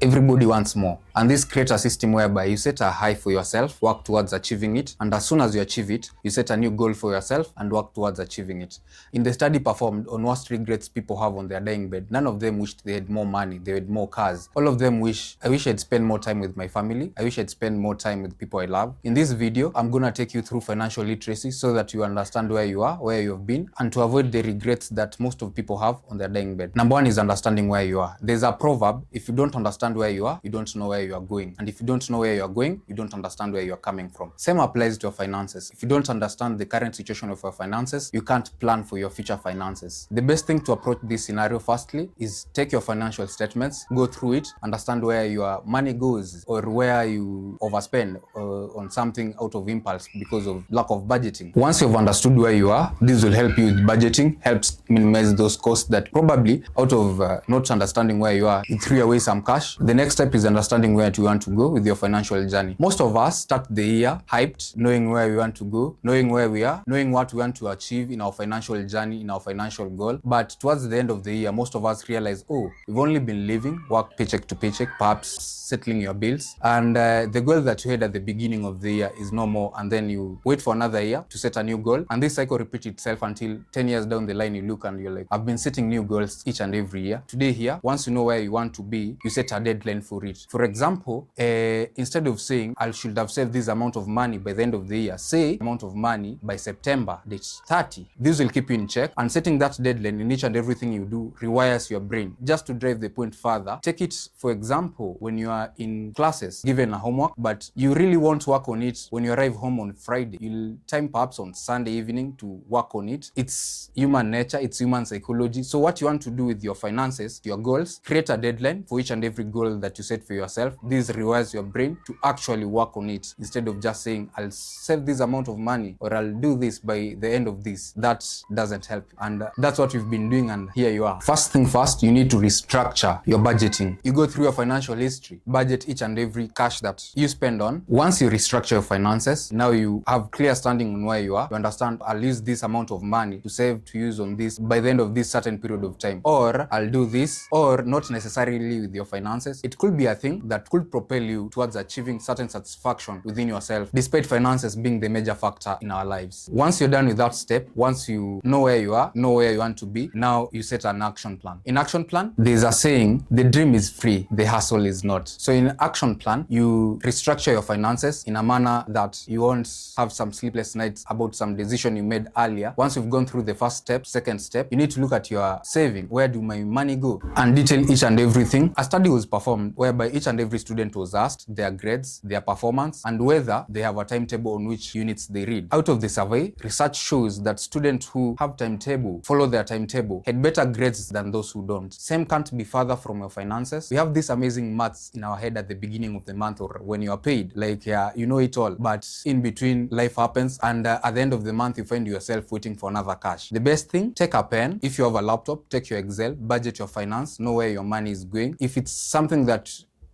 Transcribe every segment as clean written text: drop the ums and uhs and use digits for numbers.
everybody wants more. And this creates a system whereby you set a high for yourself, work towards achieving it, and as soon as you achieve it, you set a new goal for yourself and work towards achieving it. In the study performed on what regrets people have on their dying bed, none of them wished they had more money, they had more cars. All of them I wish I'd spend more time with my family, I wish I'd spend more time with people I love. In this video, I'm gonna take you through financial literacy so that you understand where you are, where you've been, and to avoid the regrets that most of people have on their dying bed. Number one is understanding where you are. There's a proverb, if you don't understand where you are, you don't know where you are going. And if you don't know where you are going, you don't understand where you are coming from. Same applies to your finances. If you don't understand the current situation of your finances, you can't plan for your future finances. The best thing to approach this scenario firstly is take your financial statements, go through it, understand where your money goes or where you overspend on something out of impulse because of lack of budgeting. Once you've understood where you are, this will help you with budgeting, helps minimize those costs that probably out of not understanding where you are, you threw away some cash. The next step is understanding where you want to go with your financial journey. Most of us start the year hyped, knowing where we want to go, knowing where we are, knowing what we want to achieve in our financial journey, in our financial goal. But towards the end of the year, most of us realize, oh, we've only been living, work paycheck to paycheck, perhaps settling your bills. And the goal that you had at the beginning of the year is no more. And then you wait for another year to set a new goal. And this cycle repeats itself until 10 years down the line, you look and you're like, I've been setting new goals each and every year. Today here, once you know where you want to be, you set a deadline for it. For example, instead of saying, I should have saved this amount of money by the end of the year, say amount of money by September, date 30. This will keep you in check. And setting that deadline in each and everything you do rewires your brain. Just to drive the point further, take it, for example, when you are in classes, given a homework, but you really want to work on it when you arrive home on Friday. You'll time perhaps on Sunday evening to work on it. It's human nature, it's human psychology. So what you want to do with your finances, your goals, create a deadline for each and every goal that you set for yourself. This rewires your brain to actually work on it instead of just saying, I'll save this amount of money or I'll do this by the end of this. That doesn't help. And that's what we've been doing, and here you are. First thing first, you need to restructure your budgeting. You go through your financial history, budget each and every cash that you spend on. Once you restructure your finances, now you have clear standing on where you are. You understand, I'll use this amount of money to save, to use on this by the end of this certain period of time. Or I'll do this, or not necessarily with your finances. It could be a thing that could propel you towards achieving certain satisfaction within yourself, despite finances being the major factor in our lives. Once you're done with that step, once you know where you are, know where you want to be, now you set an action plan. In action plan, there's a saying, the dream is free, the hustle is not. So in action plan, you restructure your finances in a manner that you won't have some sleepless nights about some decision you made earlier. Once you've gone through the first step, second step, you need to look at your saving. Where do my money go? And detail each and everything. A study was performed whereby each and every student was asked their grades, their performance, and whether they have a timetable on which units they read. Out of the survey, research shows that students who have timetable, follow their timetable, had better grades than those who don't. Same can't be further from your finances. We have this amazing maths in our head at the beginning of the month or when you are paid. Like, yeah, you know it all. But in between, life happens, and at the end of the month, you find yourself waiting for another cash. The best thing, take a pen. If you have a laptop, take your Excel, budget your finance, know where your money is going. If it's something that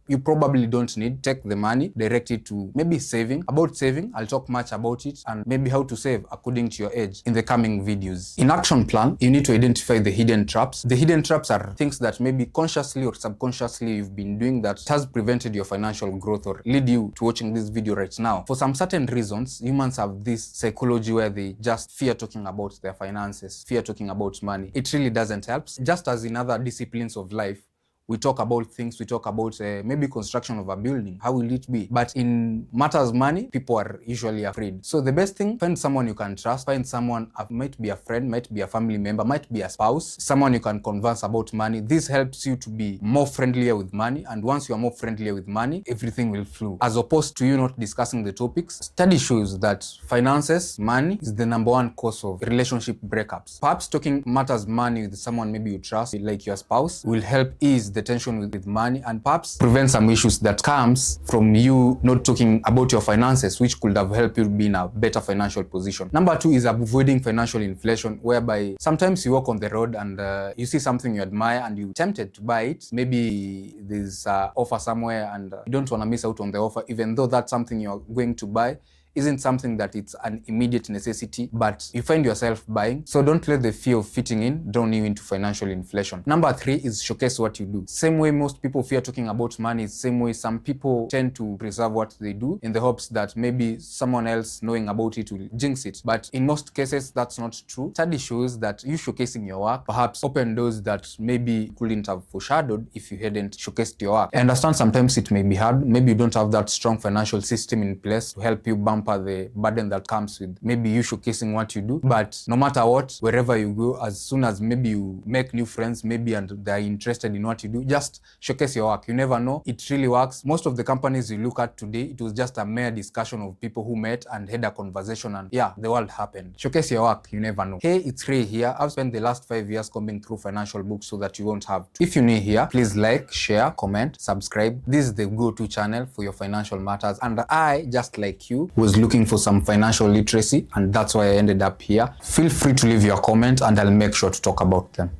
you probably don't need, take the money, direct it to maybe saving. About saving, I'll talk much about it and maybe how to save according to your age in the coming videos. In action plan, you need to identify the hidden traps. The hidden traps are things that maybe consciously or subconsciously you've been doing that has prevented your financial growth or lead you to watching this video right now. For some certain reasons, humans have this psychology where they just fear talking about their finances, fear talking about money. It really doesn't help. Just as in other disciplines of life, we talk about things, we talk about maybe construction of a building, how will it be? But in matters money, people are usually afraid. So the best thing, find someone you can trust, find someone, might be a friend, might be a family member, might be a spouse, someone you can converse about money. This helps you to be more friendlier with money. And once you are more friendlier with money, everything will flow. As opposed to you not discussing the topics, study shows that finances, money is the #1 cause of relationship breakups. Perhaps talking matters money with someone maybe you trust, like your spouse, will help ease the tension with money and perhaps prevent some issues that comes from you not talking about your finances, which could have helped you be in a better financial position. #2 is avoiding financial inflation, whereby sometimes you walk on the road and you see something you admire and you're tempted to buy it. Maybe there's an offer somewhere and you don't want to miss out on the offer, even though that's something you're going to buy. isn't something that it's an immediate necessity, but you find yourself buying. So don't let the fear of fitting in drown you into financial inflation. Number 3 is showcase what you do. Same way most people fear talking about money, same way some people tend to preserve what they do in the hopes that maybe someone else knowing about it will jinx it. But in most cases, that's not true. Study shows that you showcasing your work perhaps open doors that maybe couldn't have foreshadowed if you hadn't showcased your work. I understand sometimes it may be hard. Maybe you don't have that strong financial system in place to help you bumper the burden that comes with maybe you showcasing what you do. But no matter what, wherever you go, as soon as maybe you make new friends, maybe and they're interested in what you do, just showcase your work. You never know. It really works. Most of the companies you look at today, it was just a mere discussion of people who met and had a conversation, and yeah, the world happened. Showcase your work. You never know. Hey, it's Ray here. I've spent the last 5 years combing through financial books so that you won't have to. If you're new here, please like, share, comment, subscribe. This is the go-to channel for your financial matters. And I, just like you, was looking for some financial literacy, and that's why I ended up here. Feel free to leave your comment and I'll make sure to talk about them.